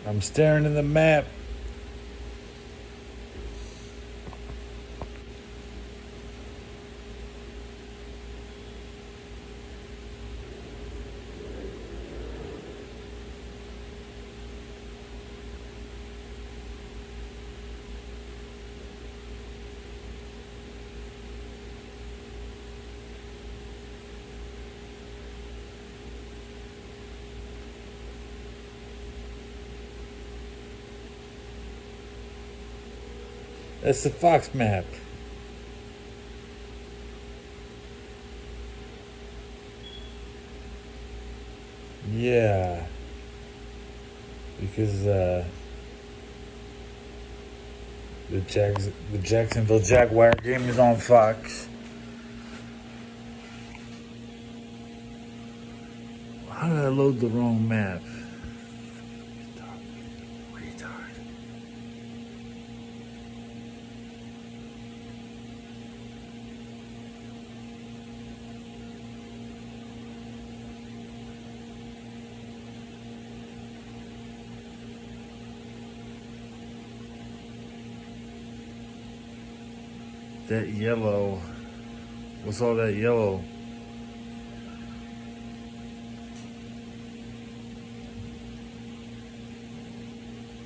I'm staring at the map. That's the Fox map. Yeah. Because the Jacksonville Jaguar game is on Fox. How did I load the wrong map? Retard. That yellow. What's all that yellow?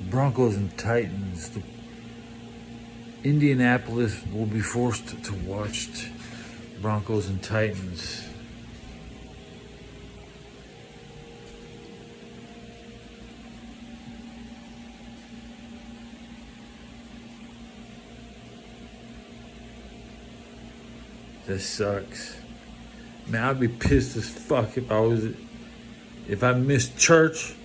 Broncos and Titans. Indianapolis will be forced to watch Broncos and Titans. This sucks. Man, I'd be pissed as fuck if I missed church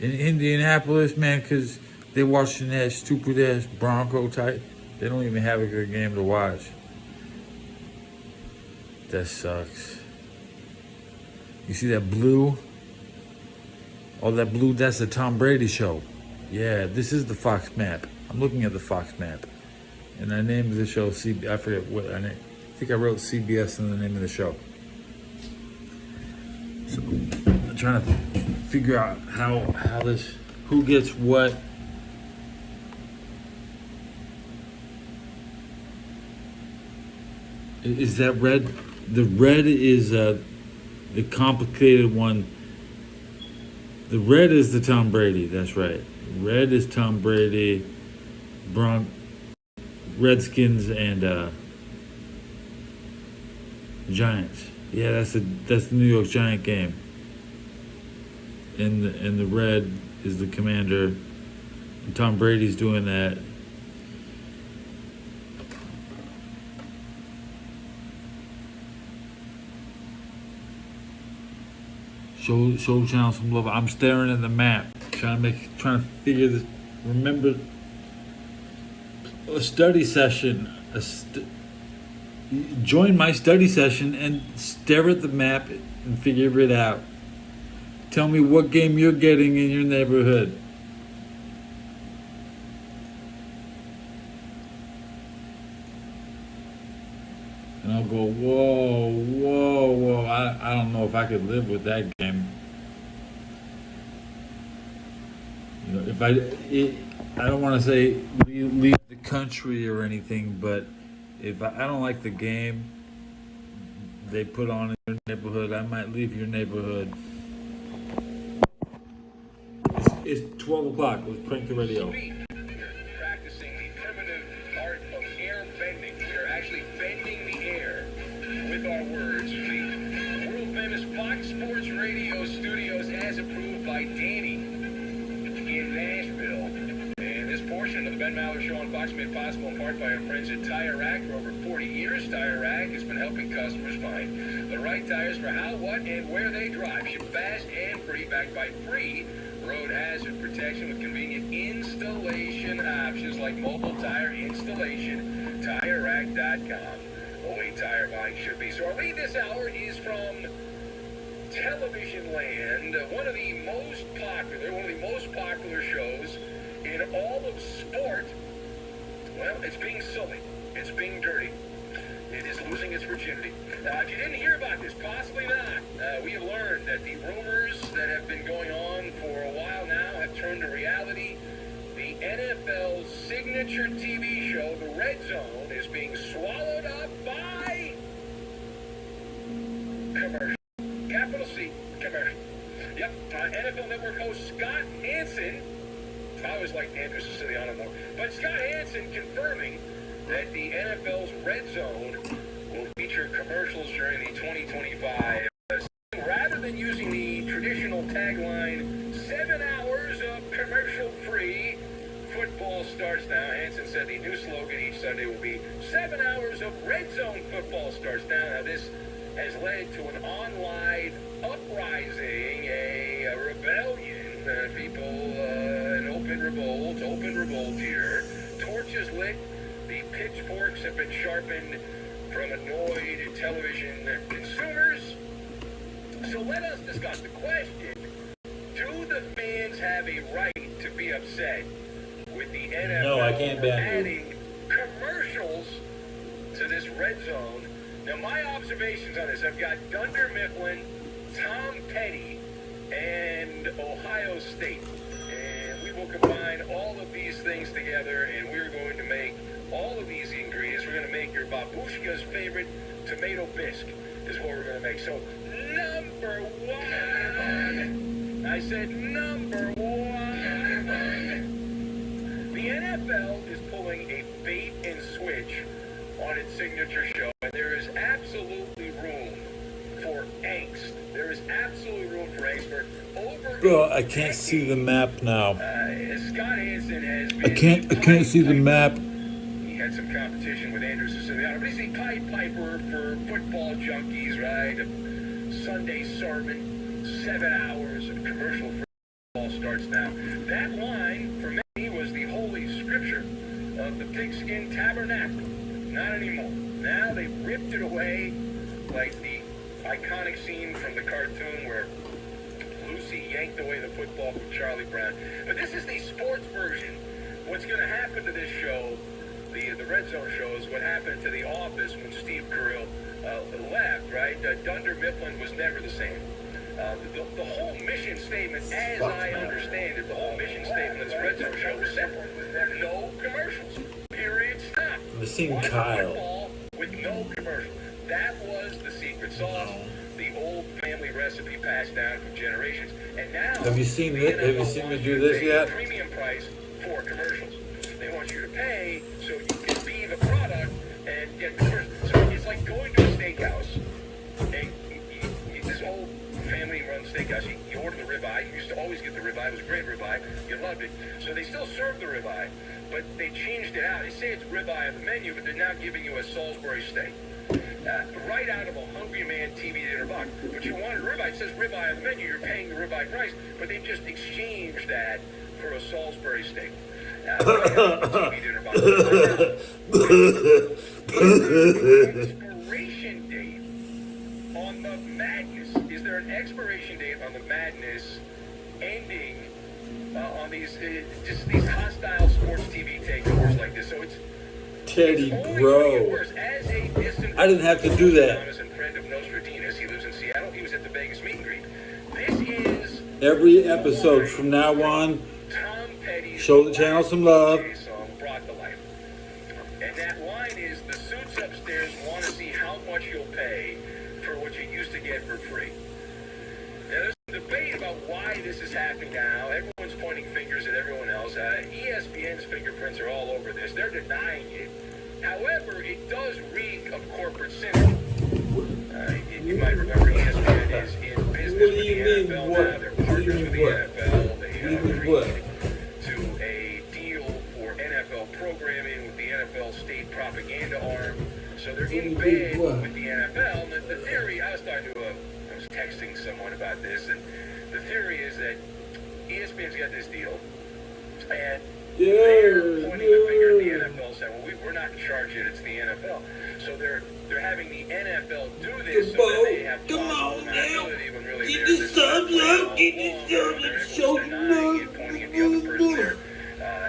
in Indianapolis, man, because they watching that stupid ass Bronco type. They don't even have a good game to watch. That sucks. You see that blue? Oh, that blue, that's the Tom Brady show. Yeah, this is the Fox map. I'm looking at the Fox map. And I named the show I forget what I named. I think I wrote CBS in the name of the show. So I'm trying to figure out who gets what. Is that red? The red is the complicated one. The red is the Tom Brady. That's right. Red is Tom Brady, Redskins, and Giants. Yeah, that's the New York Giant game. And the red is the Commander. And Tom Brady's doing that. Show channel some love. I'm staring at the map, trying to figure this. Remember a study session. Join my study session and stare at the map and figure it out. Tell me what game you're getting in your neighborhood. And I'll go, whoa. I don't know if I could live with that game. You know, I don't want to say leave the country or anything, but if I don't like the game they put on in your neighborhood, I might leave your neighborhood. It's 12 o'clock. Let's crank the radio. Practicing the primitive art of air bending. We are actually bending the air with our words. The world famous Fox Sports Radio studios, as approved by Danny in Nashville. And this portion of the Ben Maller Show on Fox made possible in part by our friends at Tire Rack. For over 40 years, Tire Rack has been helping customers find the right tires for how, what, and where they drive. Ship fast and free, backed by free road hazard protection with convenient installation options like mobile tire installation. TireRack.com. The way tire buying should be. So our lead this hour is from Television Land, one of the most popular shows in all of sport. Well, it's being silly. It's being dirty. It is losing its virginity. If you didn't hear about this, possibly not. We have learned that the rumors that have been going on for a while now have turned return to reality. The NFL's signature TV show, The Red Zone, is being swallowed up by commercial. Capital C, commercial. Yep, NFL Network host Scott Hansen, I always liked Andrew Siciliano more, but Scott Hansen confirming that the NFL's Red Zone will feature commercials during the 2025 rather than using the traditional tagline, 7 hours of commercial-free football starts now. Hansen said the new slogan each Sunday will be 7 hours of Red Zone football starts now. Now this has led to an online uprising, a rebellion. An open revolt here. Torches lit. The pitchforks have been sharpened from annoyed television consumers. So let us discuss the question. Do the fans have a right to be upset with the NFL No, I can't ban you. adding commercials to this Red Zone? Now, my observations on this, I've got Dunder Mifflin, Tom Petty, and Ohio State. And we will combine all of these things together, and we're going to make all of these ingredients. We're going to make your babushka's favorite tomato bisque is what we're going to make. So, number one. I said number one. The NFL is pulling a bait and switch on its signature show, and there is absolutely room for angst. There is absolutely room for angst for over. Bro, I can't see the map now. Scott Hansen has been. I can't see the map. He had some competition with Andrew Siciliano, but he's the Pied Piper for football junkies, right? A Sunday sermon, 7 hours of commercial-free football starts now. That line for many was the holy scripture of the pigskin tabernacle. Not anymore. Now they've ripped it away, like the iconic scene from the cartoon where Lucy yanked away the football from Charlie Brown. But this is the sports version. What's going to happen to this show, the Red Zone show, is what happened to The Office when Steve Carell left, right? Dunder Mifflin was never the same. The whole mission statement, as I understand it, the whole mission statement of this Red Zone show was simple. No commercials. Period. Stop. I'm seeing Watch Kyle. football with no commercials. That was the secret sauce, the old family recipe passed down from generations. And now, Have you seen the it? Have you NFL seen me wants do you to this pay yet? a premium price for commercials. They want you to pay so you can be the product and get the commercials. So it's like going to a steakhouse. And this old family-run steakhouse, you order the ribeye. You used to always get the ribeye. It was a great ribeye. You loved it. So they still serve the ribeye, but they changed it out. They say it's ribeye on the menu, but they're now giving you a Salisbury steak. Right out of a Hungry Man TV dinner box. But you wanted ribeye. It says ribeye on the menu. You're paying the ribeye price, but they just exchanged that for a Salisbury steak. Right out of the TV dinner box. Expiration date on the madness. Is there an expiration date on the madness ending on these just these hostile sports TV takeovers like this? So it's Teddy, only bro. gonna get worse. As a distant I didn't have to do that. Thomas and friend of Nostradamus, he lives in Seattle. He was at the Vegas meet and greet. This is Every episode from now on, Tom Petty's show the channel some love. song brought to life. And that line is, the suits upstairs want to see how much you'll pay for what you used to get for free. Now, there's a debate about why this is happening now. Everyone's pointing fingers at everyone else. ESPN's fingerprints are all over this. They're denying it. However, it does reek of corporate synergy. You might remember ESPN is in business with the NFL now. They're partners with the NFL. They agreed to a deal for NFL programming with the NFL state propaganda arm. So they're in bed with the NFL. And the theory, I was texting someone about this, and the theory is that ESPN's got this deal, and they're pointing the finger at the NFL, saying, "Well, we're not in charge yet; it's the NFL." So they're having the NFL do this so that they have possible accountability when really they're just pointing at the other person there,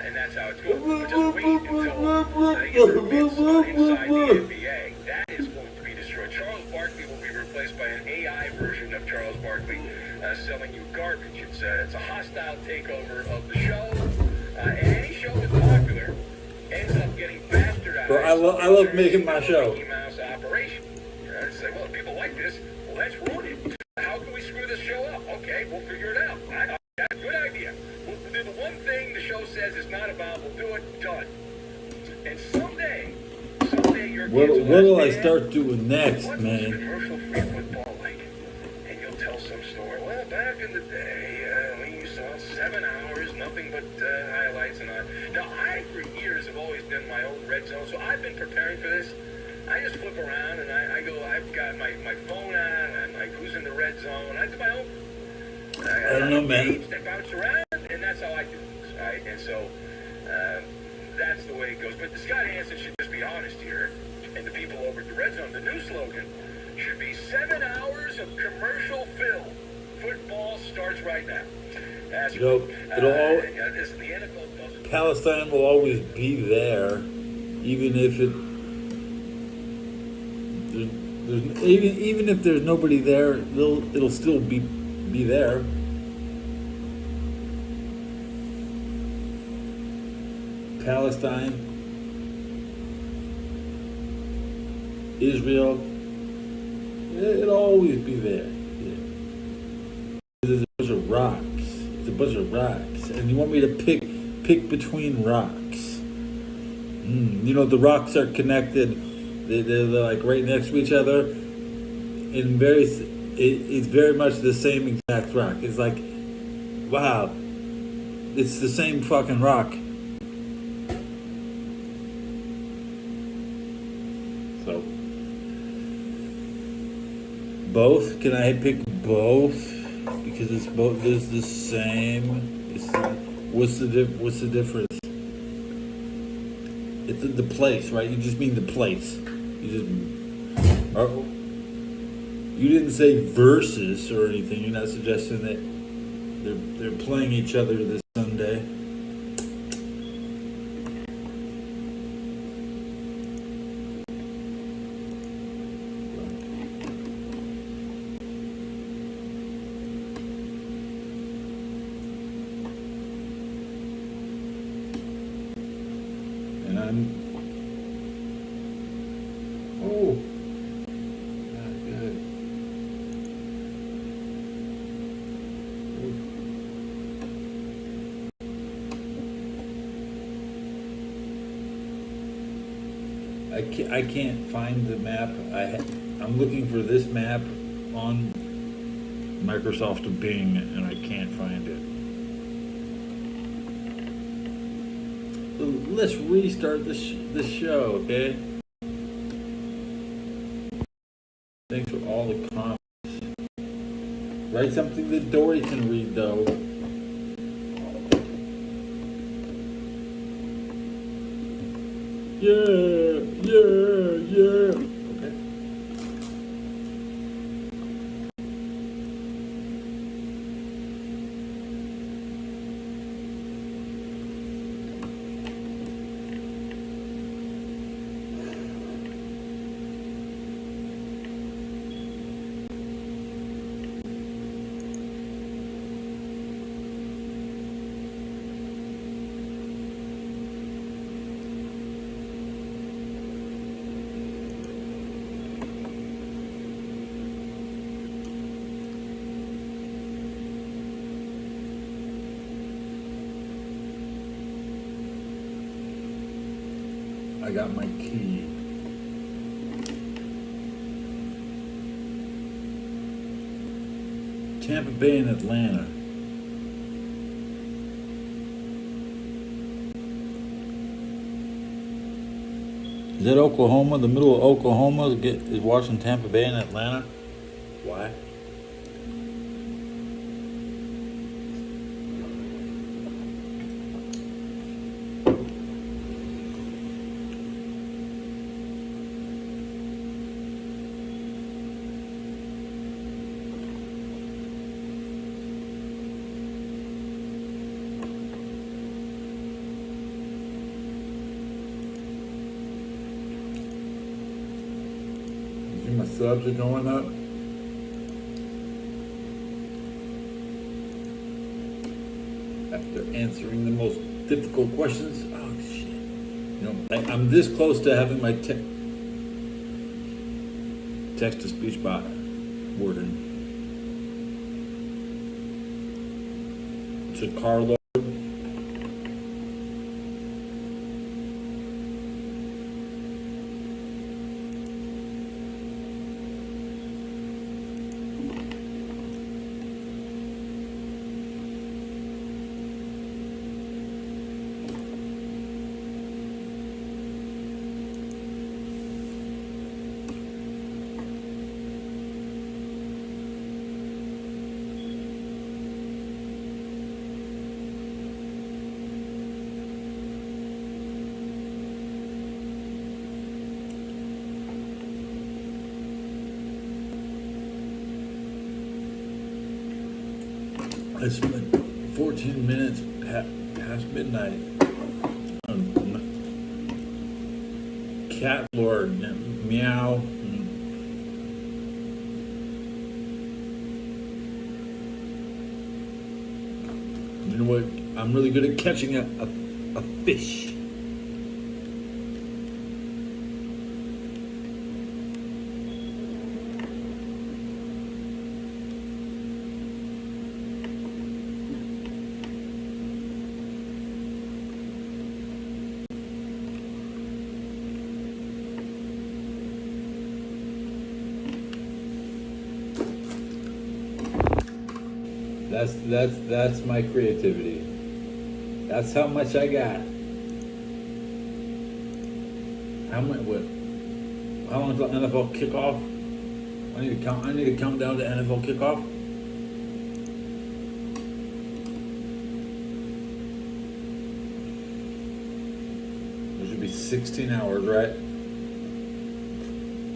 and that's how it's going. But just wait until they get their mitts inside the NBA. That is going to be destroyed. Charles Barkley will be replaced by an AI version of Charles Barkley. selling you garbage. It's a hostile takeover of the show. And any show that's popular ends up getting bastardized. Well, I love making my show. Mickey Mouse operation. It's like, well, if people like this, well, let's ruin it. How can we screw this show up? Okay, we'll figure it out. That's a good idea. We'll do the one thing the show says it's not about. We'll do it. Done. And someday your kids will What'll I understand, start doing next, what man? was commercial-free football like? And you'll tell some story. Well, back in the day, we saw 7 hours, nothing but highlights and all. Now, I, for years, have always done my own red zone, so I've been preparing for this. I just flip around and I go, I've got my phone on, I'm like, who's in the red zone? I do my own. I don't know, man. That bounce around, and that's how I do things, right? And so, that's the way it goes. But Scott Hansen should just be honest here, and the people over at the red zone. The new slogan should be 7 hours of commercial fill. Football starts right now. That's You know, the NFL doesn't. Palestine will always be there, even if even if there's nobody there, it'll still be there. Palestine, Israel, it'll always be there. Yeah. There's a bunch of rocks. It's a bunch of rocks, and you want me to pick between rocks. You know, the rocks are connected. They're like right next to each other. It's very much the same exact rock. It's like, wow, it's the same fucking rock. So, both? Can I pick both? Because it's both. It's the same. What's the difference? It's the place, right? You just mean the place. You didn't say versus or anything. You're not suggesting that they're playing each other this Sunday. And I'm not good. I can't find the map. I'm looking for this map on Microsoft Bing, and I can't find it. So let's restart this show, okay? Thanks for all the comments. Write something that Dory can read, though. Yeah. Okay. I got my key. Tampa Bay and Atlanta. Is that Oklahoma? The middle of Oklahoma is watching Tampa Bay and Atlanta? Why? My subs are going up. answering the most difficult questions. Oh shit! You know, I'm this close to having my text-to-speech bot working. It's a car load. I spent 14 minutes past midnight on cat lord meow. You know what? I'm really good at catching a fish. That's my creativity. That's how much I got. How much? What? How long until NFL kickoff? I need to count down to NFL kickoff. There should be 16 hours, right?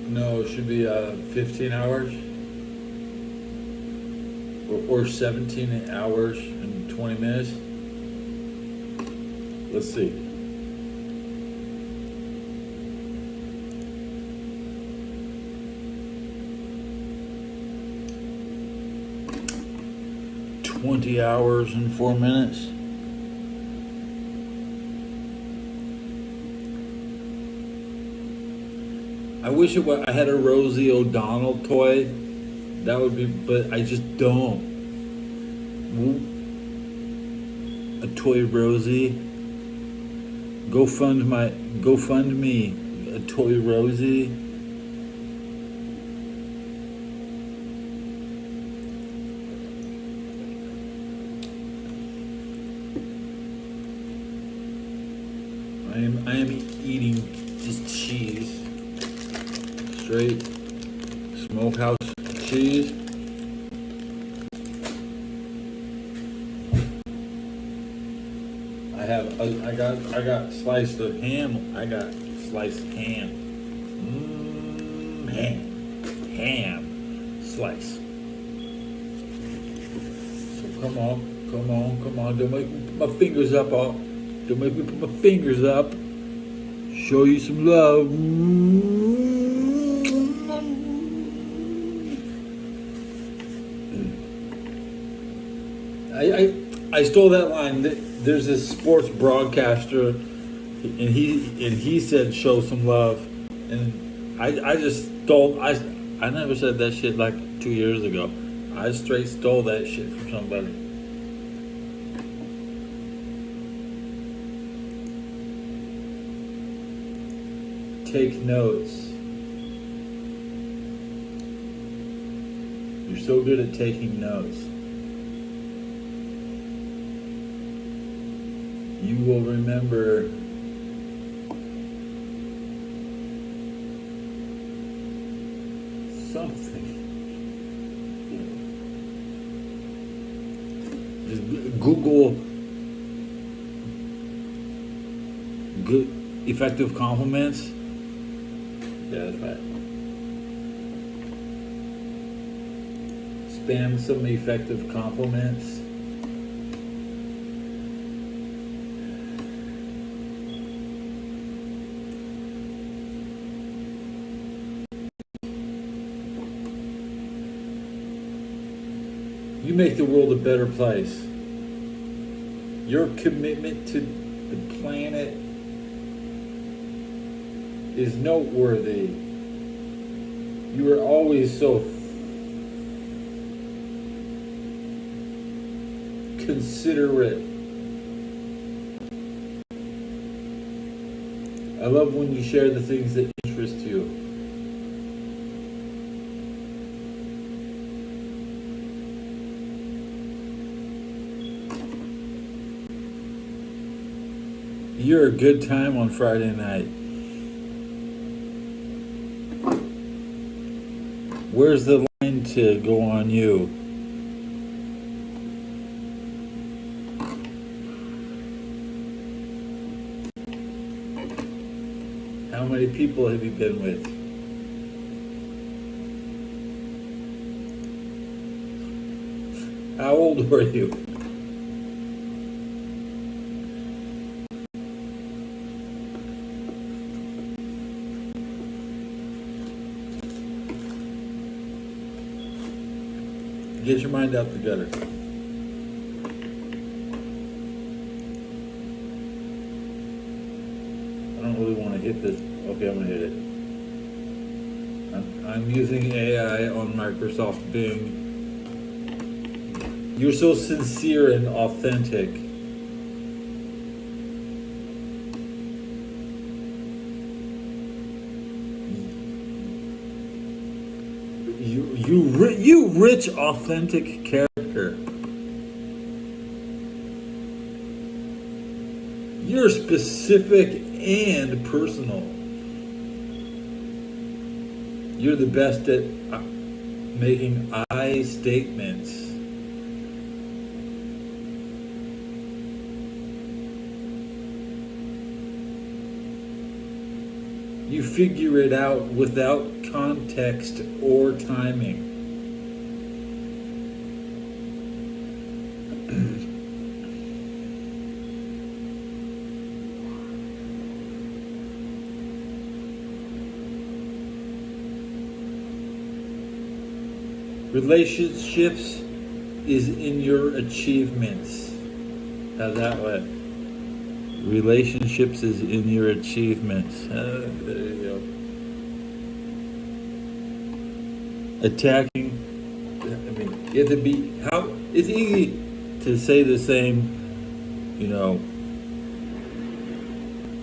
No, it should be 15 hours. Or 17 hours and 20 minutes. Let's see. $20 hours and 4 minutes. I wish I had a Rosie O'Donnell toy. That would be, but I just don't. A toy Rosie. GoFundMe a toy Rosie. I am eating just cheese. Straight smokehouse cheese. I got sliced of ham. I got sliced ham. Ham slice. So come on. Don't make me put my fingers up. Don't make me put my fingers up. Show you some love. I stole that line. There's this sports broadcaster, and he said show some love, and I just stole. I never said that shit like 2 years ago. I straight stole that shit from somebody. Take notes. You're so good at taking notes. You will remember something. Just Google good effective compliments. Yeah, that's right. Spam some effective compliments. You make the world a better place. Your commitment to the planet is noteworthy. You are always so considerate. I love when you share the things that interest you. You're a good time on Friday night. Where's the line to go on you? How many people have you been with? How old were you? Get your mind out the gutter. I don't really want to hit this. Okay, I'm going to hit it. I'm using AI on Microsoft Bing. You're so sincere and authentic. You rich, authentic character. You're specific and personal. You're the best at making I statements. You figure it out without context or timing. Relationships is in your achievements. How's that one? Relationships is in your achievements. There you go. Attacking. I mean, you have to be. How? It's easy to say the same,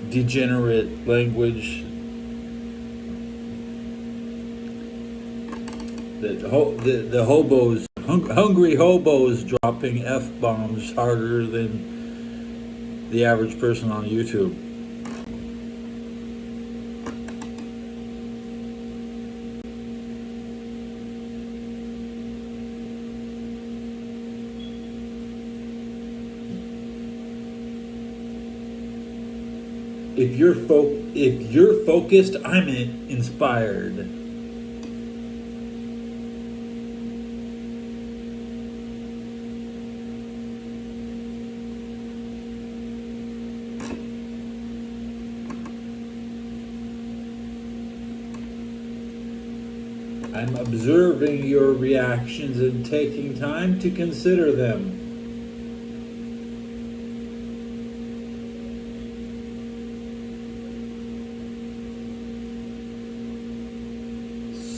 degenerate language. The hobos, hungry hobos dropping F-bombs harder than the average person on YouTube. If you're focused, I'm inspired. I'm observing your reactions and taking time to consider them.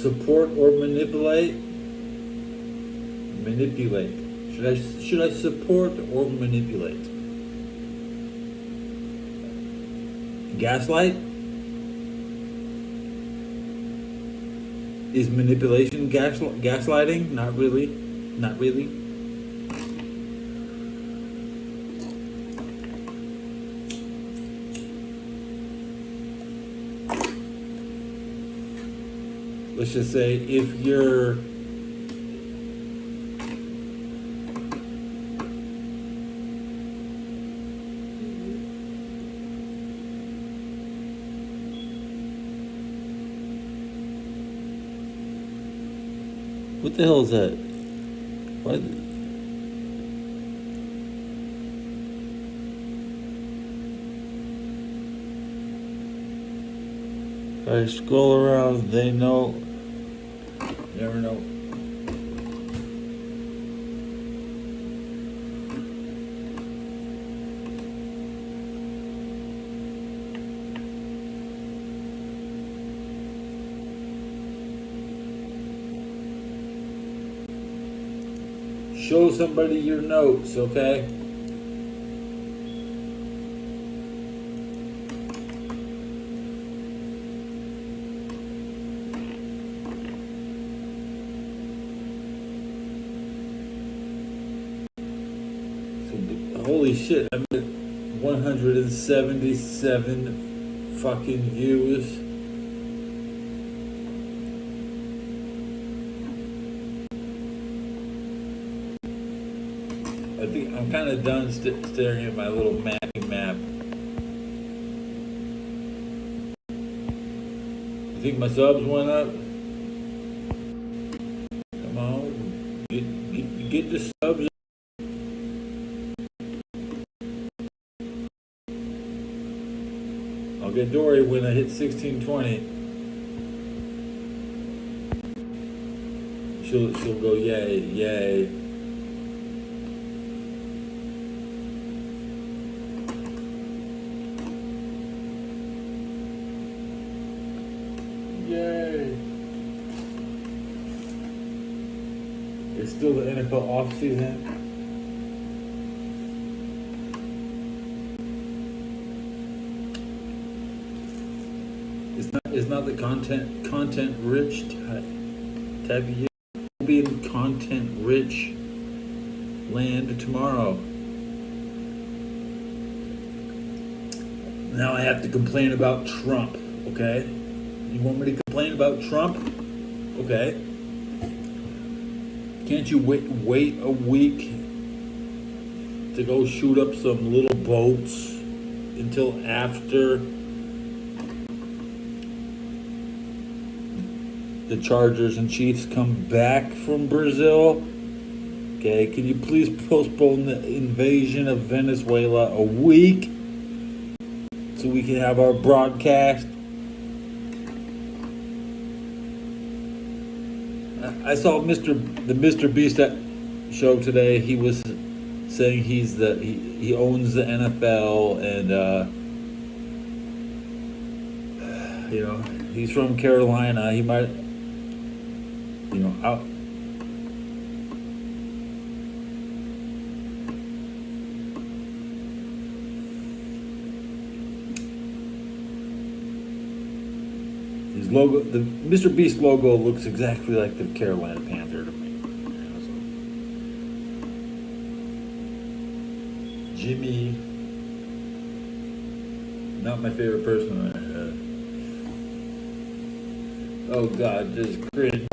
Support or manipulate? Manipulate. Should I support or manipulate? Gaslight? Is manipulation gaslighting? Not really. Not really. Let's just say if you're what the hell is that? Why? If I scroll around, they know. Never know. Show somebody your notes, okay? So, holy shit, I'm at 177 fucking views. I think I'm kind of done staring at my little mapping map. You think my subs went up? Come on, get the subs. I'll get Dory when I hit 1620. She'll go yay, yay. Yay. It's still the NFL off season. It's not the content rich type of year. We'll be in content rich land tomorrow. Now I have to complain about Trump, okay? You want me to complain about Trump? Okay. Can't you wait a week to go shoot up some little boats until after the Chargers and Chiefs come back from Brazil? Okay, can you please postpone the invasion of Venezuela a week so we can have our broadcast? I saw the Mr. Beast show today. He was saying he owns the NFL and he's from Carolina. He might out. His logo, the Mr. Beast logo, looks exactly like the Carolina Panther to me. Jimmy, not my favorite person. Oh God, just cringe.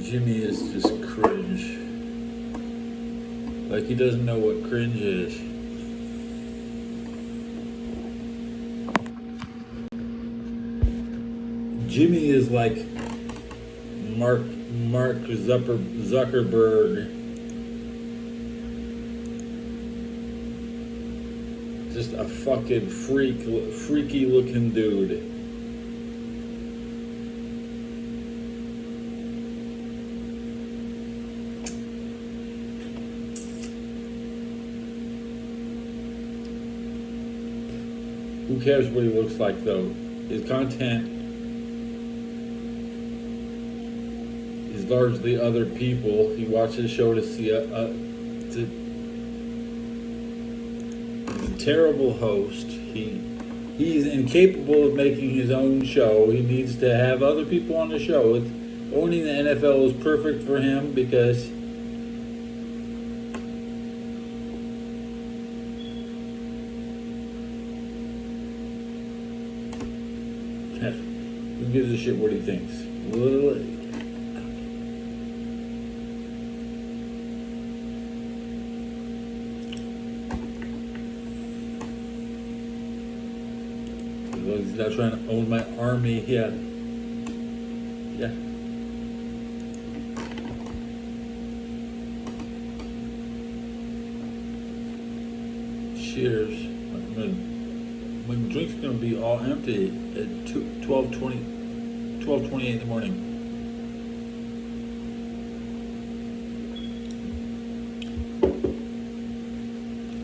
Jimmy is just cringe. Like he doesn't know what cringe is. Jimmy is like Mark Zuckerberg. Just a fucking freaky looking dude. Who cares what he looks like, though? His content is largely other people. He watches the show to see he's a terrible host. He's incapable of making his own show. He needs to have other people on the show. Owning the NFL is perfect for him because who gives a shit what he thinks? He's not trying to own my army. Yeah. Cheers. My drink's gonna be all empty at 12:28 in the morning.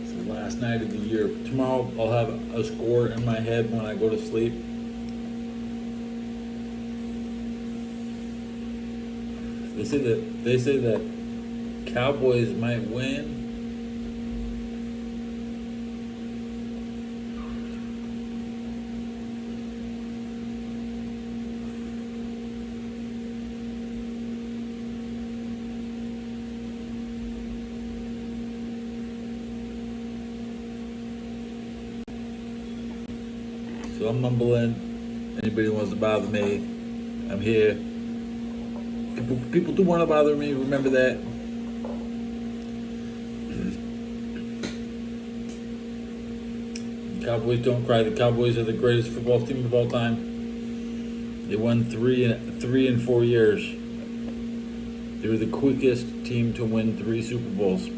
It's the last night of the year. Tomorrow I'll have a score in my head when I go to sleep. They say that Cowboys might win. So I'm mumbling. Anybody wants to bother me, I'm here. People do want to bother me, remember that. Cowboys don't cry. The Cowboys are the greatest football team of all time. They won three in 4 years. They were the quickest team to win 3 Super Bowls.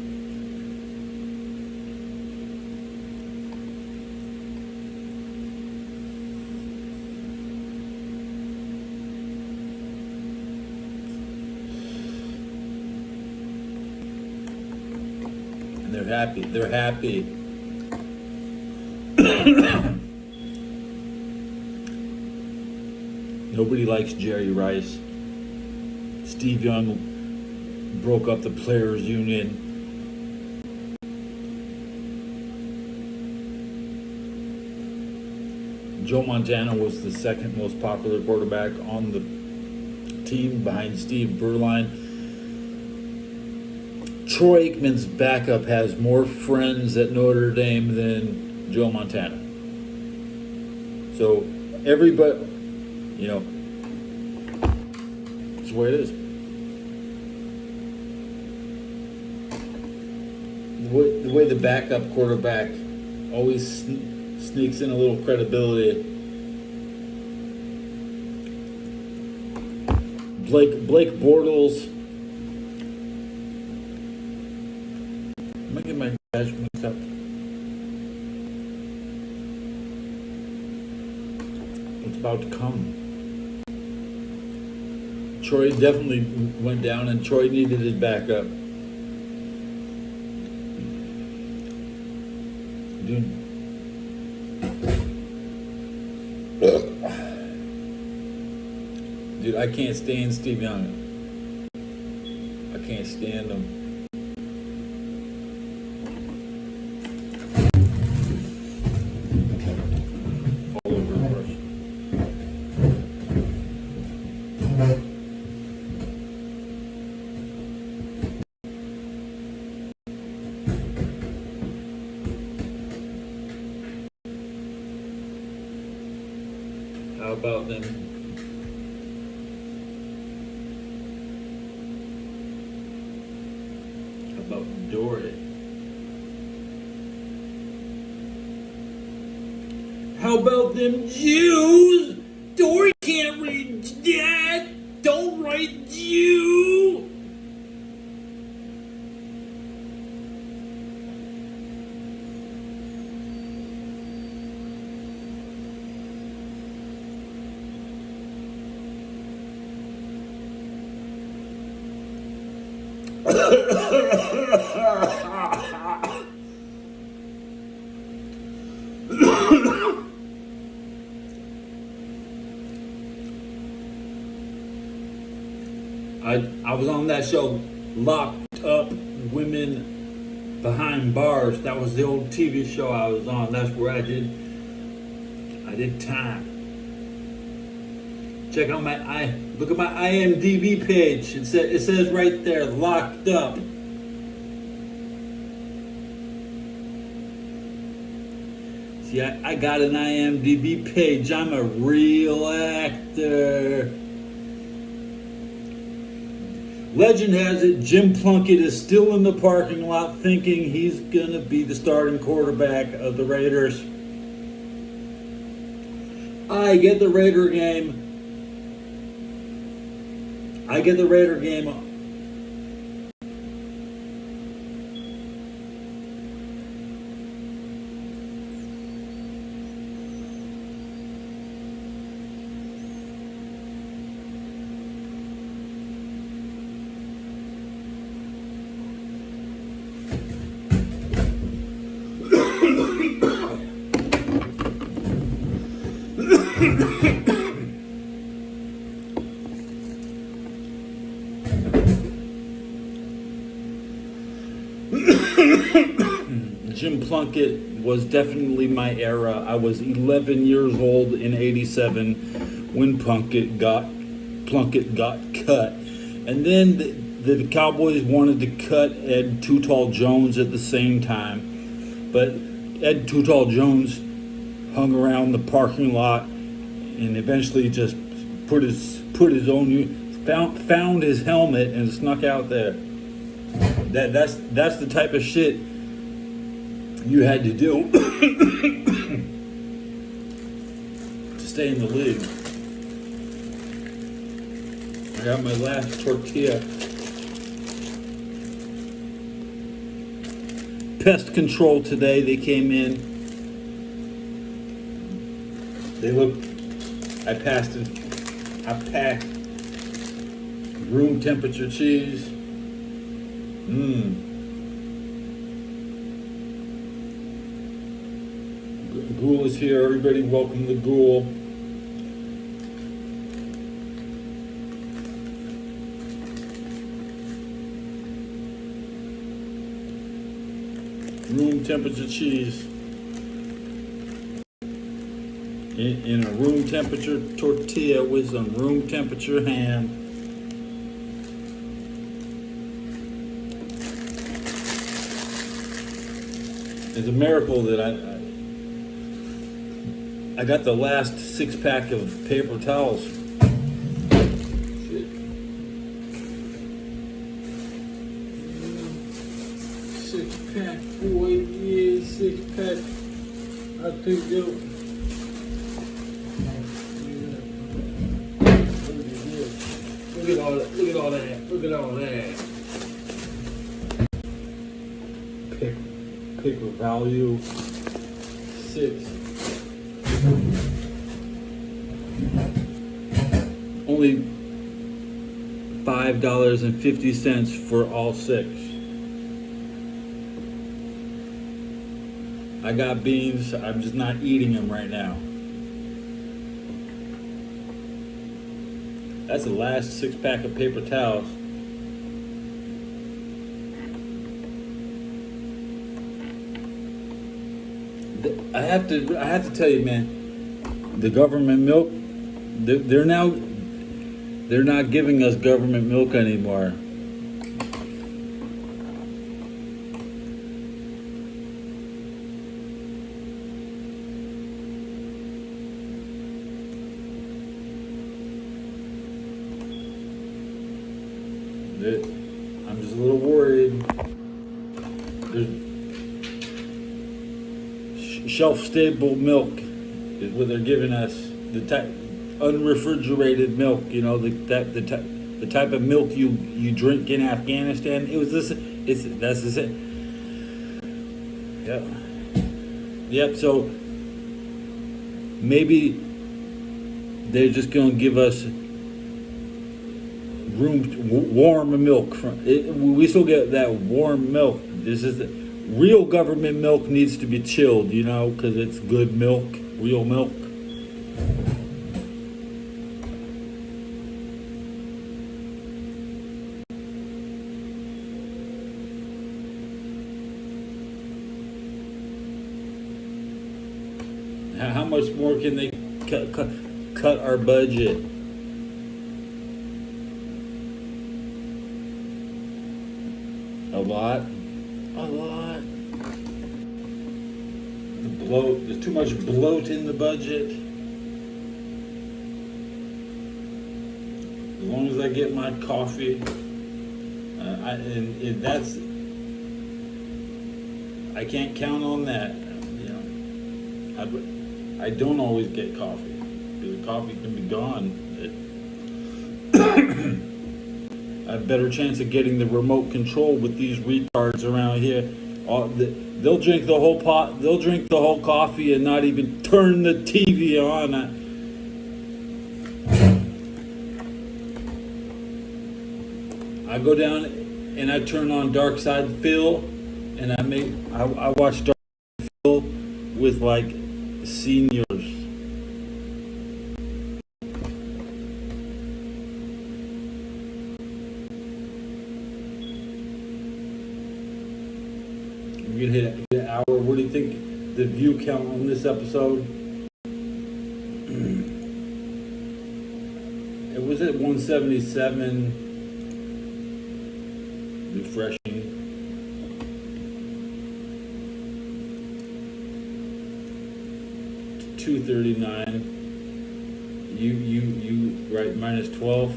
They're happy. They're happy. Nobody likes Jerry Rice. Steve Young broke up the players' union. Joe Montana was the second most popular quarterback on the team behind Steve Berline. Troy Aikman's backup has more friends at Notre Dame than Joe Montana. So everybody, you know, that's the way it is. The way the backup quarterback always sneaks in a little credibility. Blake Bortles. I'm gonna get my dash mixed up. It's about to come. Troy definitely went down, and Troy needed his backup. Dude, I can't stand Steve Young. I can't stand him. All over the course. How about them? About Dory. How about them Jews? Dory can't read that. Don't write Jew. I was on that show, Locked Up Women Behind Bars. That was the old TV show I was on. That's where I did time. Check out look at my IMDb page. It says right there, Locked Up. See, I got an IMDb page. I'm a real actor. Legend has it Jim Plunkett is still in the parking lot thinking he's going to be the starting quarterback of the Raiders. I get the Raider game. Jim Plunkett was definitely my era. I was 11 years old in '87 when Plunkett got cut, and then the Cowboys wanted to cut Ed Too Tall Jones at the same time, but Ed Too Tall Jones hung around the parking lot and eventually just put his own found his helmet and snuck out there. That's the type of shit you had to do to stay in the league. I got my last tortilla. Pest control today. They came in. They looked. I passed room temperature cheese. Ghoul is here. Everybody welcome the Ghoul. Room temperature cheese. In a room temperature tortilla with some room temperature ham. It's a miracle that I got the last 6-pack of paper towels. Shit. 6-pack, boy, yeah, 6-pack. I think they'll. Look at all that. Look at all that. Look at all that. Paper value 6. Only $5.50 for all 6. I got beans. I'm just not eating them right now. That's the last 6-pack of paper towels. I have to tell you, man, the government milk, they're not giving us government milk anymore. I'm just a little worried. There's shelf-stable milk is what they're giving us. The type unrefrigerated milk, you know, the type of milk you drink in Afghanistan. It was this. That's the same. Yep. So maybe they're just gonna give us warm milk from it. We still get that warm milk. This is real government milk needs to be chilled, you know, because it's good milk, real milk. How much more can they cut our budget? A lot. There's too much bloat in the budget. As long as I get my coffee, I can't count on that. You know, I don't always get coffee. The coffee can be gone. I have a better chance of getting the remote control with these retards around here. They'll drink the whole pot. They'll drink the whole coffee and not even turn the TV on. I go down and I turn on Dark Side Phil, and I watch Dark Side Phil with like seniors. We could hit an hour view count on this episode. It was at 177. Refreshing. 239. You right, minus 12.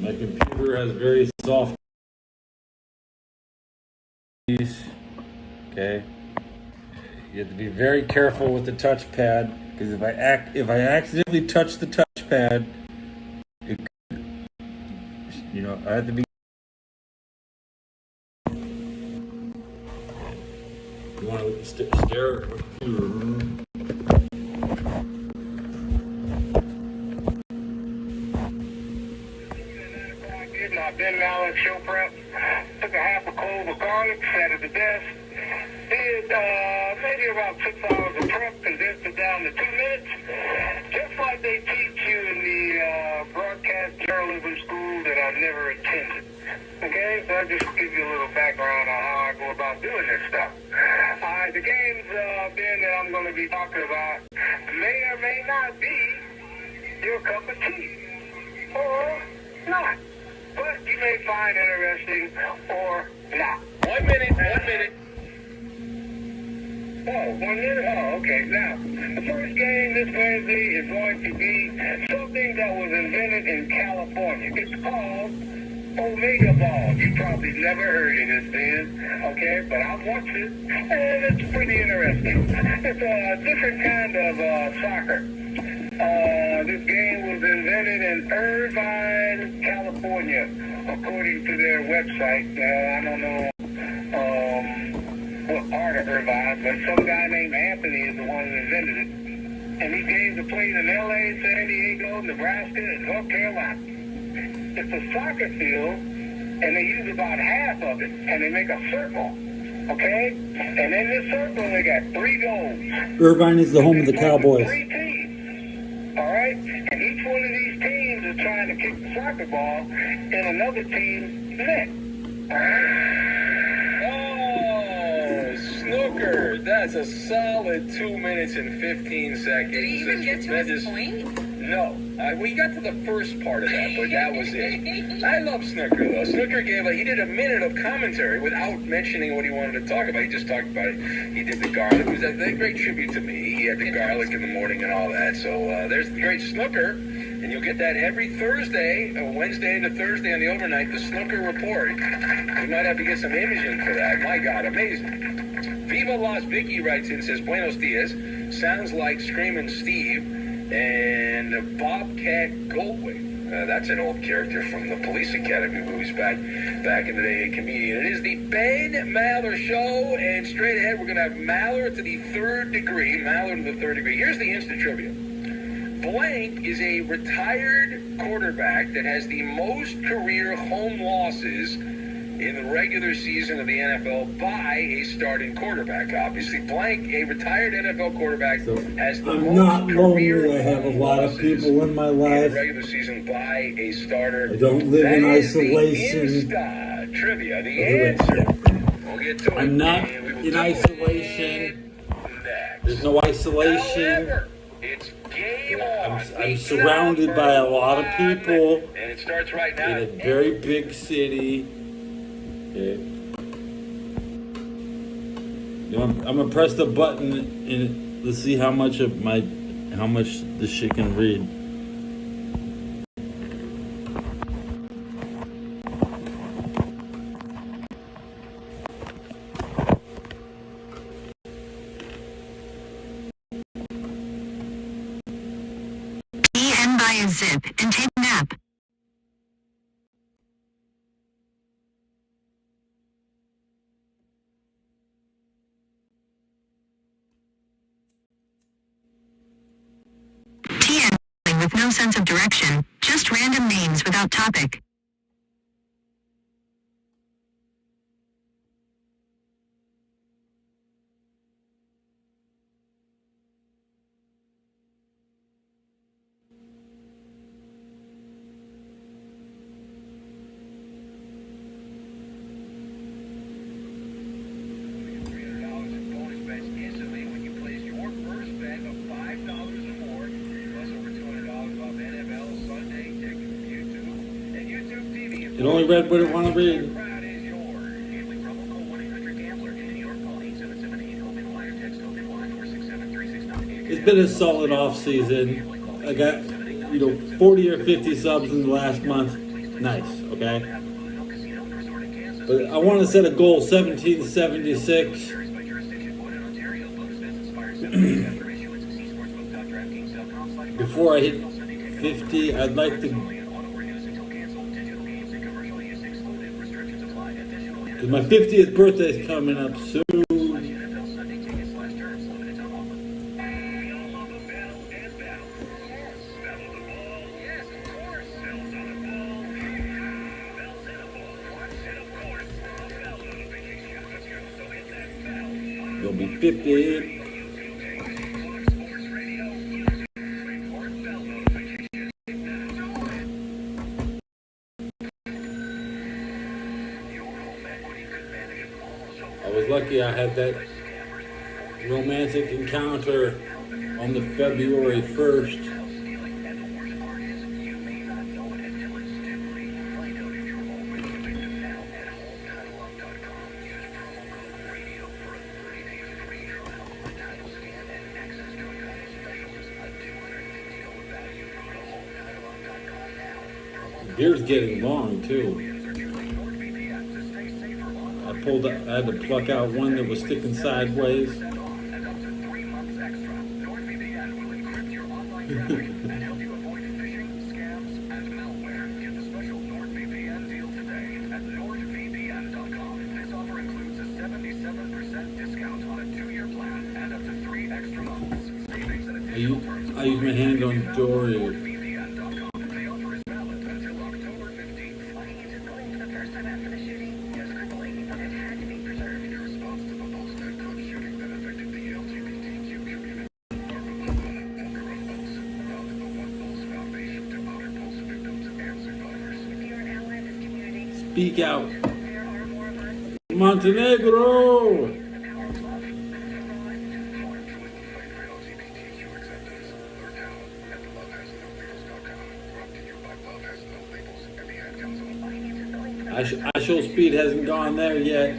My computer has very soft keys. Okay. You have to be very careful with the touchpad, because if I accidentally touch the touchpad, it, I have to be. You want to stare at the computer. My Ben Allen show prep. Took a half a clove of garlic, sat at the desk. Did maybe about 6 hours of prep, condensed it down to 2 minutes. Just like they teach you in the broadcast journalism school that I never attended. Okay, so I'll just give you a little background on how I go about doing this stuff. The games, Ben, that I'm going to be talking about may or may not be your cup of tea. Or not. But you may find interesting or not. 1 minute. Oh, 1 minute? Oh, okay. Now, the first game this Wednesday is going to be something that was invented in California. It's called Omega Ball. You probably never heard of this, Ben. Okay, but I've watched it, and it's pretty interesting. It's a different kind of soccer. This game was invented in Irvine, California, according to their website. I don't know what part of Irvine, but some guy named Anthony is the one who invented it. And these games are played in L.A., San Diego, Nebraska, and North Carolina. It's a soccer field, and they use about half of it, and they make a circle. Okay? And in this circle, they got 3 goals. Irvine is the home of the Cowboys. 3 teams. All right? And each one of these teams is trying to kick the soccer ball in another team's net. Oh, snooker. That's a solid 2 minutes and 15 seconds. Did he even get to his point? No. We got to the first part of that, but that was it. I love Snooker, though. Snooker he did a minute of commentary without mentioning what he wanted to talk about. He just talked about it. He did the garlic. It was a great tribute to me. He had the garlic in the morning and all that. So there's the great Snooker, and you'll get that every Thursday, Wednesday into Thursday on the overnight, the Snooker Report. We might have to get some imaging for that. My God, amazing. Viva Las Vicky writes in, says, Buenos dias. Sounds like Screamin' Steve. And Bobcat Goldwing. That's an old character from the Police Academy movies back in the day, a comedian. It is the Ben Maller Show, and straight ahead we're going to have Maller to the third degree. Maller to the third degree. Here's the instant trivia. Blank is a retired quarterback that has the most career home losses in the regular season of the NFL by a starting quarterback. Obviously, Blank, a retired NFL quarterback, has the most career lonely. I have a lot of people in my life. In the regular season by a starter. I don't live in isolation. Insta trivia. The answer. We'll get to it. I'm not in isolation. There's no isolation. However, it's game on. I'm surrounded by a lot of people. And it starts right now. In a very big city. Okay. I'm gonna press the button and let's see how much the shit can read. And buy a zip and take a nap. With no sense of direction, just random names without topic. It only read what it wanted to read. Crowd is yours. Gambling problem? Call 1-800-GAMBLER. In New York, call 877-8-OPEN-WIRE. Text OPEN-WIRE or 67369. It's been a solid off season. I got 40 or 50 subs in the last month. Nice, okay? But I want to set a goal, 1776. Before I hit 50, I'd like to, because my 50th birthday is coming up soon. You'll be 50. I was lucky I had that romantic encounter on the February 1st. Beer's getting long too. I had to pluck out one that was sticking sideways. I use my hand on Dory. Speak out. Montenegro! I show speed hasn't gone there yet.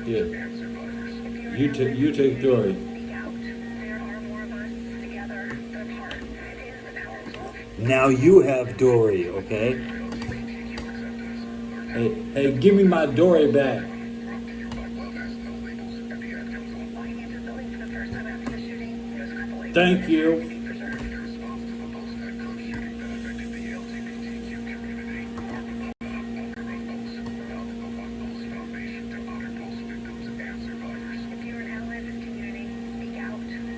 Yeah. You take Dory. Now you have Dory, okay? Hey, give me my Dory back. Thank you.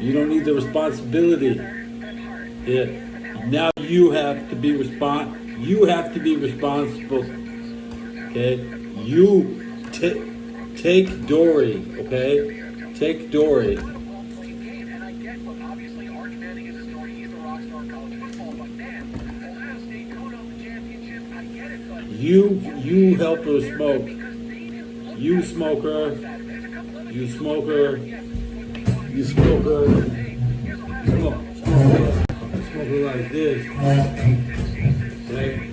You don't need the responsibility. Yeah. Now you have to be responsible. Okay? You take Dory, okay? Take Dory. You help her smoke. You smoker. You smoker. You smoker. Smoker like this. Okay?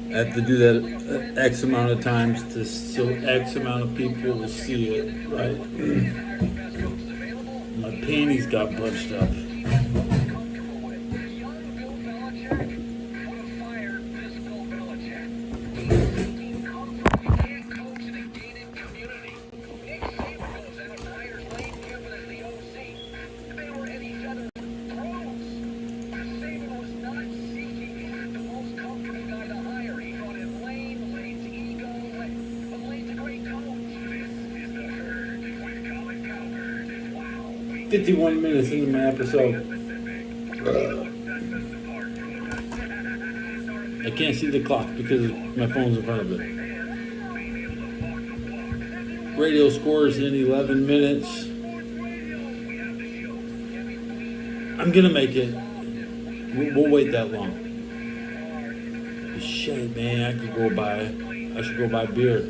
I have to do that X amount of times so X amount of people will see it, right? My panties got bunched up. .51 minutes into my episode. can't see the clock because my phone's in front of it. Radio scores in 11 minutes. I'm gonna make it. We'll wait that long. Shit, man, I should go buy beer.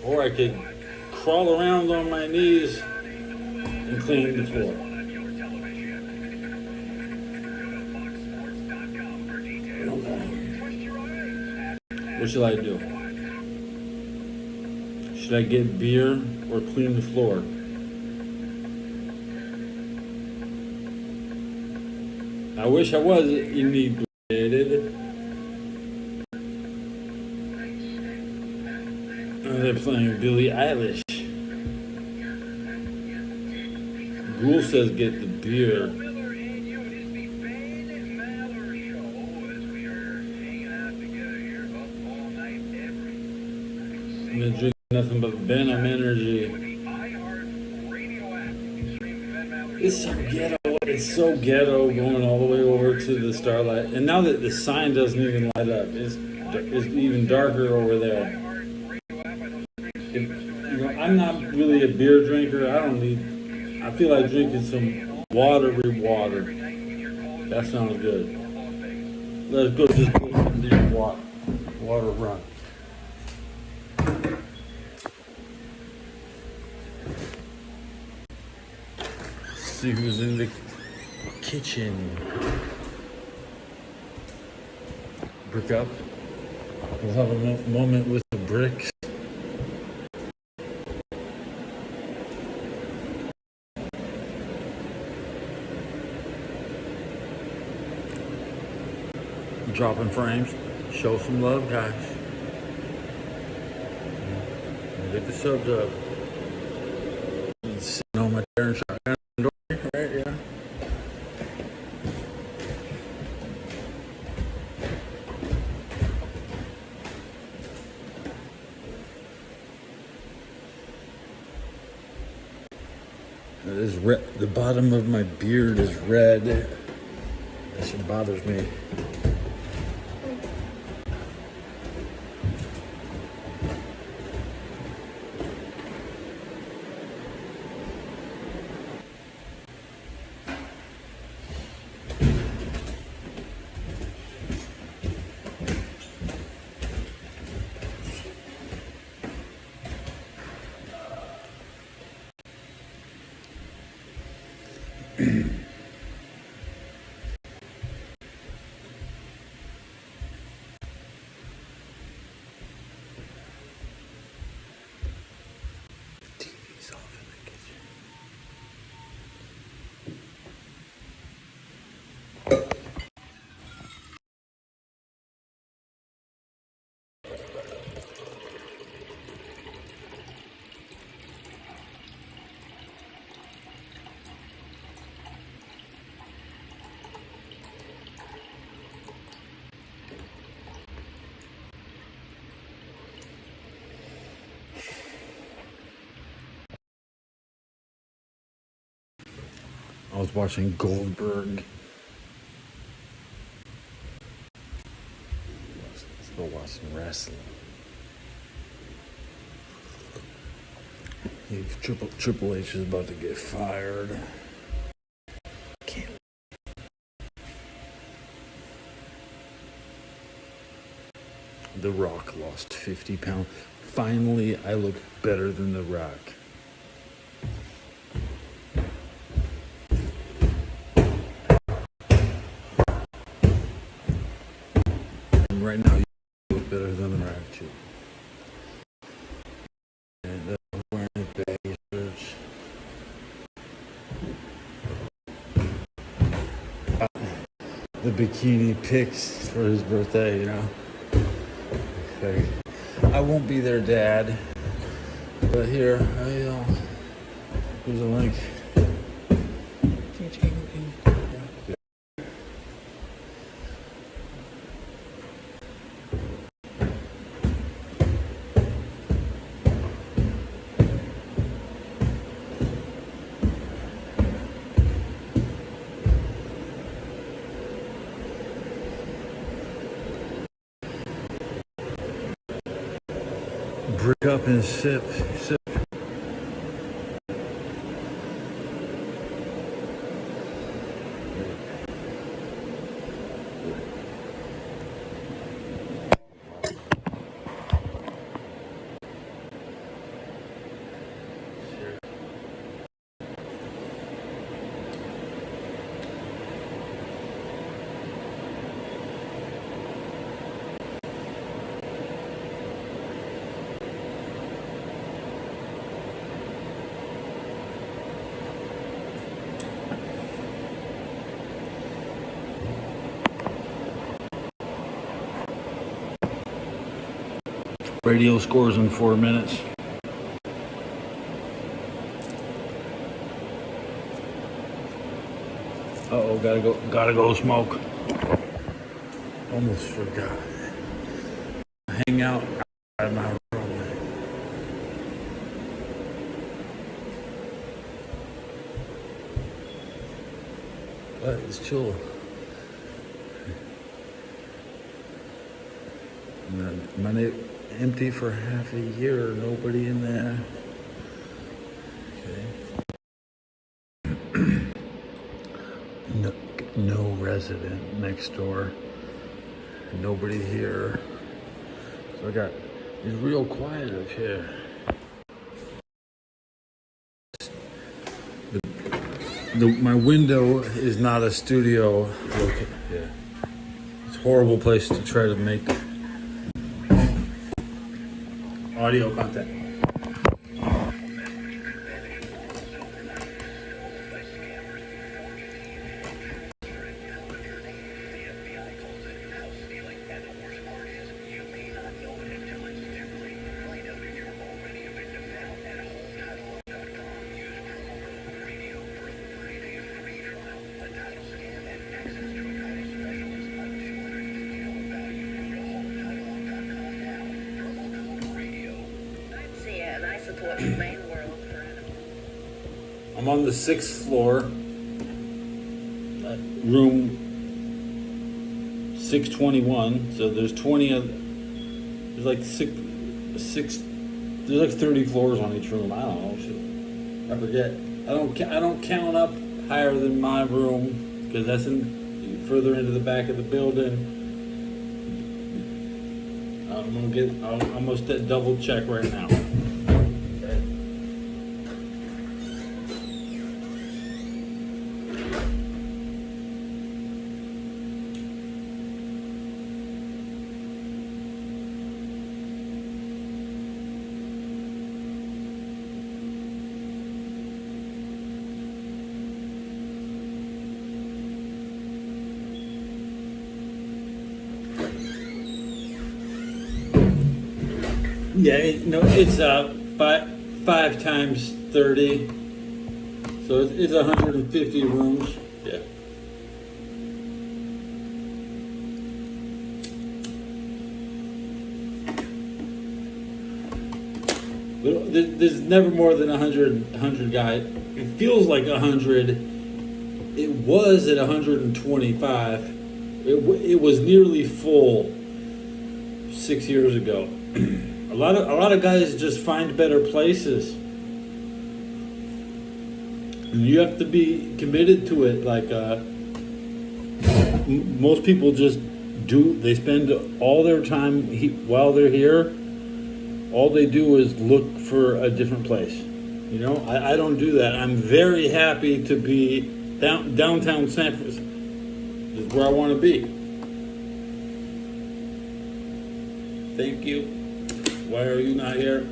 Or I could crawl around on my knees and clean the floor. What should I do? Should I get beer or clean the floor? I wish I was inebriated. They're playing Billie Eilish. Ghoul says get the beer. I'm gonna drink nothing but Venom energy. It's so ghetto. It's so ghetto going all the way over to the Starlight. And now that the sign doesn't even light up, it's even darker over there. I'm not really a beer drinker. I feel like drinking some watery water. That sounds good. Let's go just go some damn water run. See who's in the kitchen. Brick up. We'll have a moment with the bricks. Dropping frames. Show some love, guys. Get the subs up. Sitting on my chair and shotgun door, right? Yeah. This the bottom of my beard is red. That shit bothers me. TV's off in the kitchen. I was watching Goldberg. Let's go watch some wrestling. Triple H is about to get fired. Can't. The Rock lost 50 pounds. Finally, I look better than The Rock. Right now, you look better than The Rock too. And wearing baggy shirts. The bikini pics for his birthday, you know. Okay. I won't be there, Dad. But here, here's a link. brick up and sip. Radio scores in 4 minutes. Uh-oh, gotta go smoke. Almost forgot. Hang out in my room. But it's chill. Money empty for half a year, nobody in there. Okay. No resident next door. Nobody here. So it's real quiet up here. My window is not a studio. Yeah. It's a horrible place to try to make audio content. I'm on the 6th floor, room 621. So there's 20 of, there's like six, there's like 30 floors on each room. I don't know. I forget. I don't count up higher than my room because that's further into the back of the building. I'm almost at double check right now. Yeah, it's 5 times 30, so it's 150 rooms. Yeah. There's never more than 100 guys. It feels like 100. It was at 125. It was nearly full 6 years ago. A lot of guys just find better places. And you have to be committed to it. Like most people just do. They spend all their time while they're here. All they do is look for a different place. You know, I don't do that. I'm very happy to be downtown San Francisco. This is where I want to be. Thank you. Why are you not here?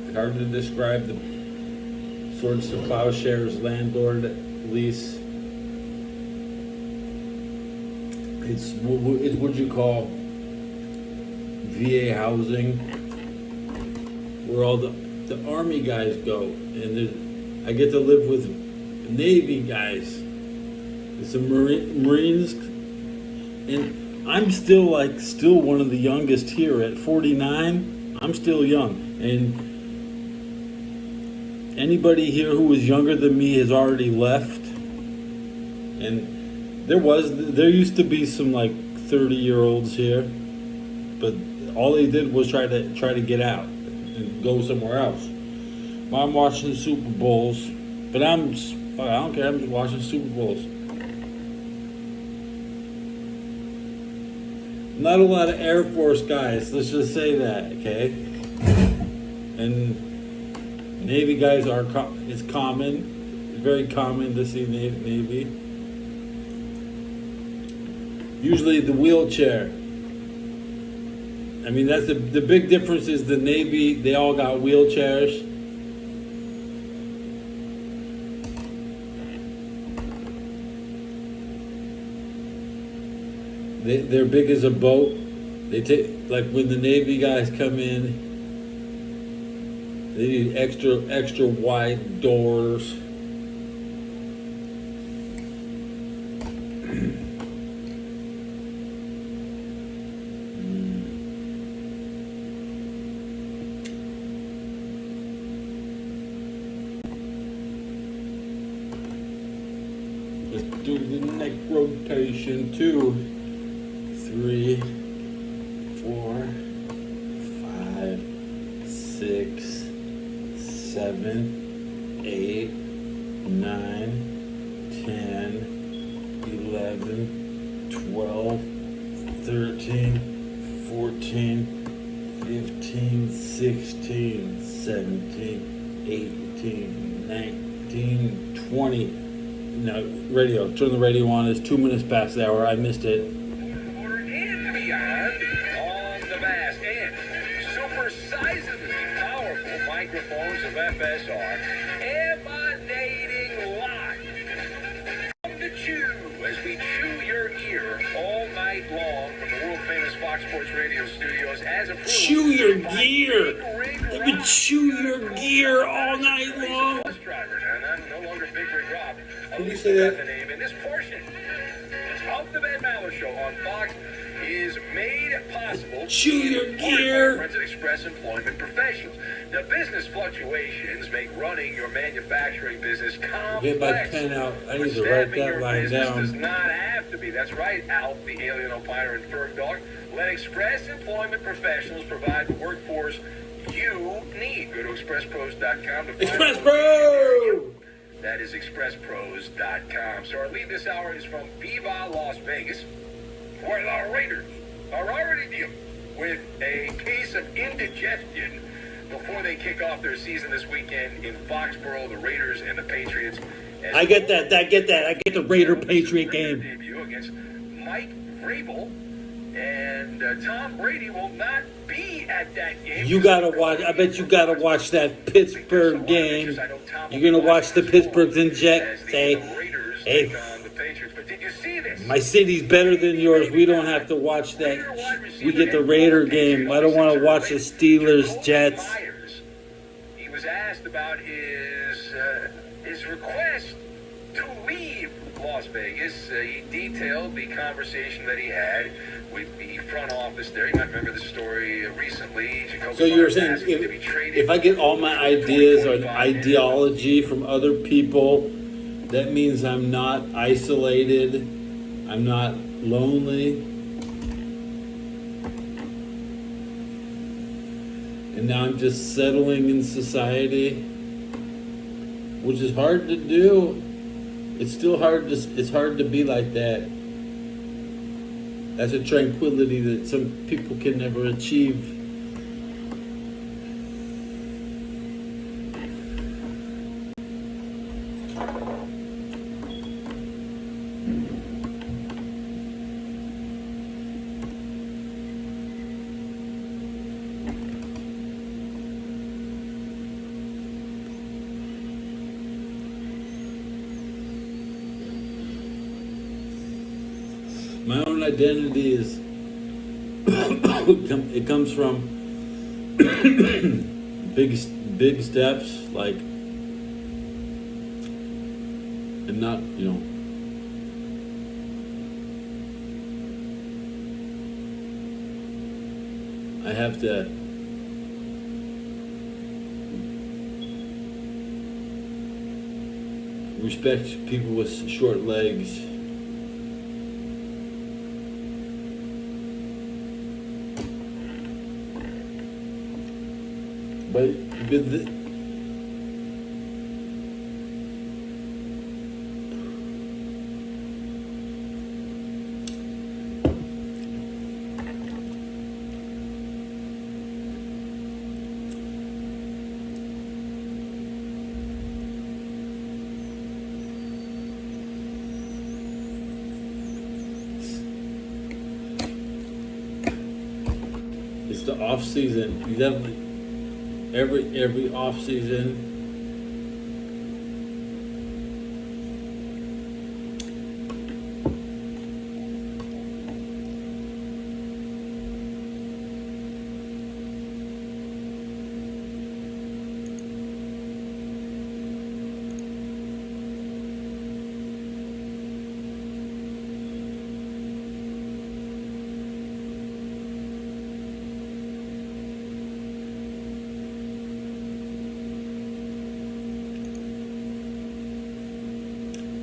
It's hard to describe the Swords to Plowshares landlord lease. It's what you call VA housing, where all the Army guys go, and I get to live with Navy guys, and some Marines, and I'm still one of the youngest here at 49. I'm still young, and anybody here who was younger than me has already left. And there used to be some like 30-year-olds here, but all they did was try to get out and go somewhere else. I'm watching the Super Bowls, but I don't care. I'm just watching Super Bowls. Not a lot of Air Force guys. Let's just say that, okay? And Navy guys it's common. It's very common to see Navy. Usually the wheelchair. I mean, that's the big difference is the Navy, they all got wheelchairs. They're big as a boat. They take, like when the Navy guys come in, they need extra wide doors. Let's do the neck rotation. 2, 3, 4, 5, 6, 7, 8, 9, 10, 11, 12, 13, 14, 15, 16, 17, 18, 19, 20. Now, radio. Turn the radio on. It's 2 minutes past the hour. I missed it. Order and beyond on the vast and super-sizably powerful microphones of FSR emanating live from the chew as we chew your ear all night long from the world-famous Fox Sports Radio studios as approved. Chew your gear. Let me chew your gear all night long. Bus driver, now, no longer Big Rig Rob. Can you say that? The name in this portion of the Ben Maller Show on Fox is made possible. Chew your by gear. Friends at Express Employment Professionals. The business fluctuations make running your manufacturing business complex. Get my pen out. I need to But write staffing that your line business down. does not have to be. That's right, Alf, the alien opiner and Ferg Dog. Let Express Employment Professionals provide the workforce you need. Go to expresspros.com to find Express Pro! That is expresspros.com. So our lead this hour is from Viva Las Vegas, where the Raiders are already dealing with a case of indigestion before they kick off their season this weekend in Foxborough. The Raiders and the Patriots. I get that. I get the Raider-Patriot game. Debut against Mike Vrabel. And Tom Brady will not be at that game. You gotta watch. I bet you gotta watch that Pittsburgh game. You're gonna watch the Pittsburghs inject. Say, hey, my city's better than yours. We don't have to watch that. We get the Raider game. I don't want to watch the Steelers Jets. He was asked about his request to leave Las Vegas. He detailed the conversation that he had with the front office there. You might remember the story recently. So you're saying if I get all my ideas or ideology from other people, that means I'm not isolated, I'm not lonely, and now I'm just settling in society, which is hard to do. It's still hard to be like that. That's a tranquility that some people can never achieve. My own identity is, it comes from big steps, like, and not, I have to respect people with short legs. But it's the off season. You definitely every off season.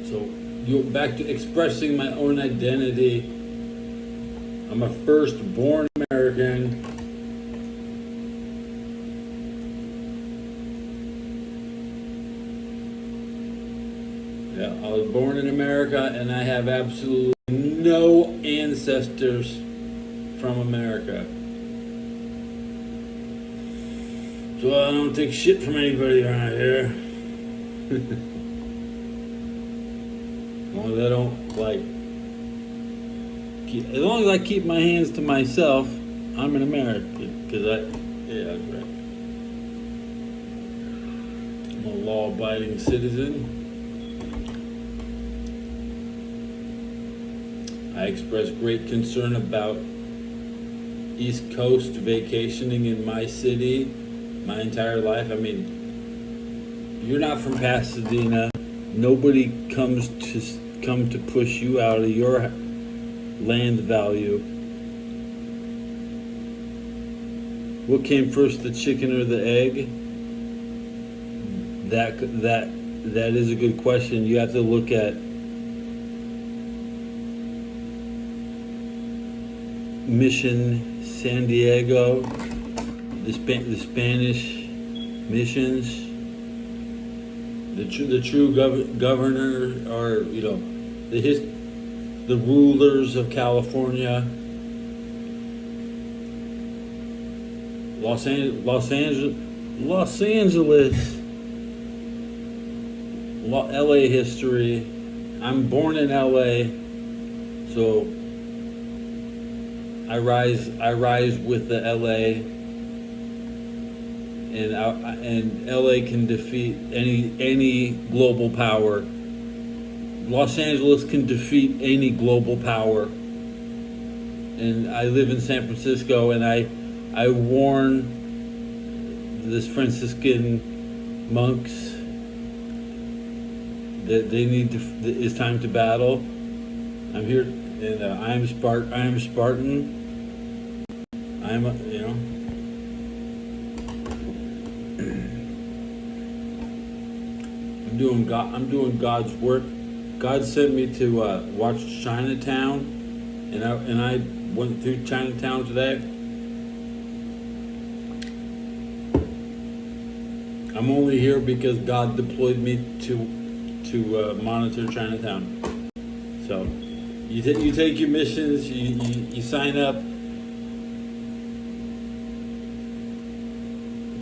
So, back to expressing my own identity. I'm a first-born American. Yeah, I was born in America, and I have absolutely no ancestors from America. So I don't take shit from anybody around here. As long as I don't as long as I keep my hands to myself, I'm an American. Yeah, that's right. I'm a law-abiding citizen. I express great concern about East Coast vacationing in my city my entire life. I mean, you're not from Pasadena. Nobody come to push you out of your land value. What came first, the chicken or the egg? That is a good question. You have to look at Mission San Diego, the Spanish missions. The true governor, or the rulers of California. Los Angeles, LA history. I'm born in LA, so I rise with the LA. And LA can defeat any global power. Los Angeles can defeat any global power. And I live in San Francisco, and I warn this Franciscan monks that it's time to battle. I'm here, and I am Spartan. I'm doing God's work. God sent me to watch Chinatown, and I went through Chinatown today. I'm only here because God deployed me to monitor Chinatown. So you take your missions, you sign up.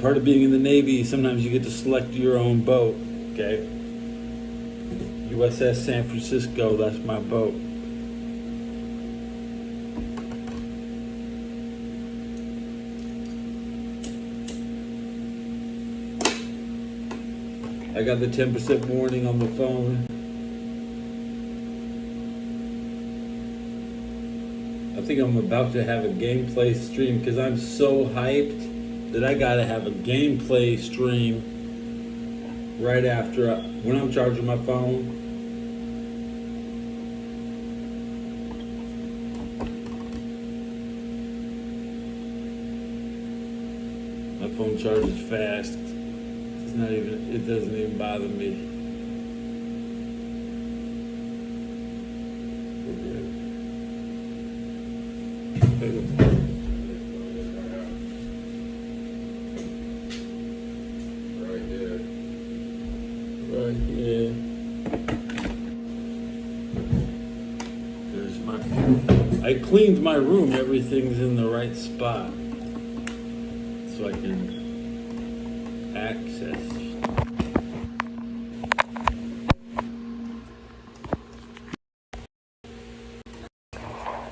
Part of being in the Navy, sometimes you get to select your own boat. Okay. USS San Francisco, that's my boat. I got the 10% warning on the phone. I think I'm about to have a gameplay stream because I'm so hyped that I gotta have a gameplay stream right after when I'm charging my phone. My phone charges fast. It doesn't even bother me. Right here. Right here. There's my. I cleaned my room. Everything's in the right spot, so I can access.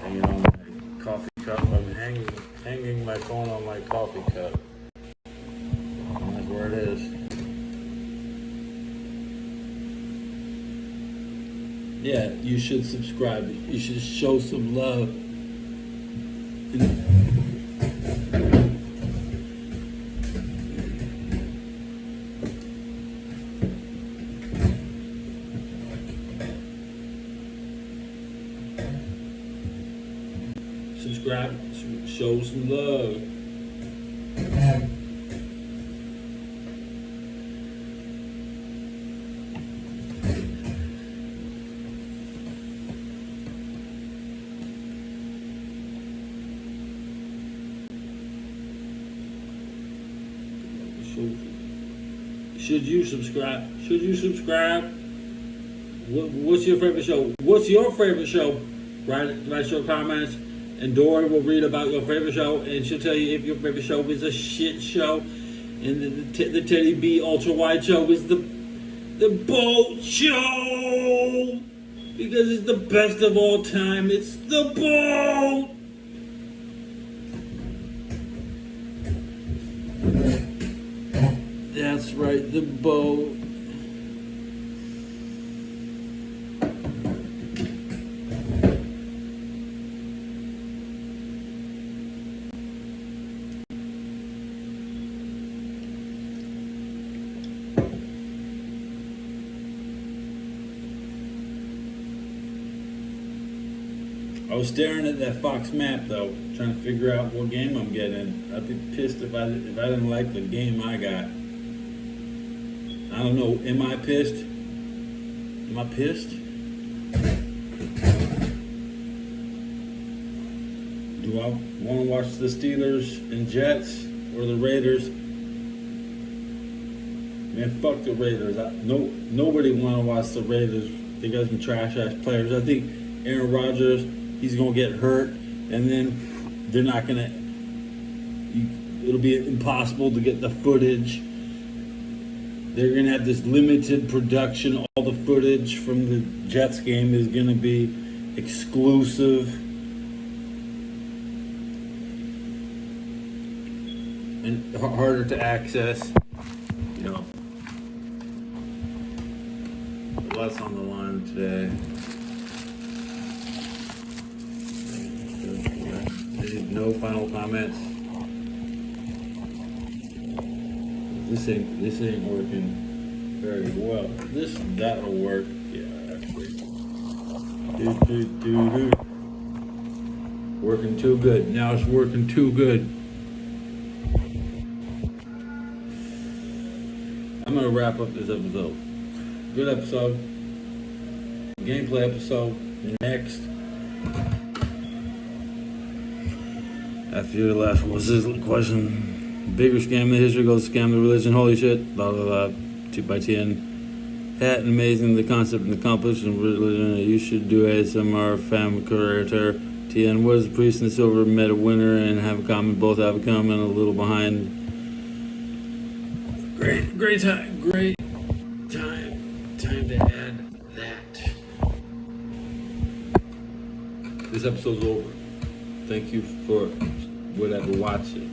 Hanging on my coffee cup. I'm hanging my phone on my coffee cup. And that's where it is. Yeah, you should subscribe. You should show some love. Subscribe, show some love. Should you subscribe? Should you subscribe? What's your favorite show? What's your favorite show? Write your comments, and Dory will read about your favorite show, and she'll tell you if your favorite show is a shit show, and the Teddy B Ultra Wide show is the boat show, because it's the best of all time. It's the boat. That's right, the boat. I was staring at that Fox map though, trying to figure out what game I'm getting. I'd be pissed if I didn't like the game I got. I don't know. Am I pissed? Am I pissed? Do I want to watch the Steelers and Jets or the Raiders? Man, fuck the Raiders. Nobody want to watch the Raiders. They got some trash ass players. I think Aaron Rodgers, he's gonna get hurt, and then they're not gonna. It'll be impossible to get the footage. They're gonna have this limited production. All the footage from the Jets game is gonna be exclusive and harder to access. You know, lots on the line today. No final comments. This ain't working very well. That'll work. Yeah, actually. Working too good. Now it's working too good. I'm gonna wrap up this episode. Good episode. Gameplay episode. Next. After your last, what's this question? Biggest scam in history goes scam the religion, holy shit, blah blah blah, 2x10. Hat and amazing, the concept and accomplishment of religion, you should do ASMR, fam, curator. TN, what is the priest and the silver met a winner and have a common, both have a common, a little behind. Great time to add that. This episode's over. Thank you for whatever watching.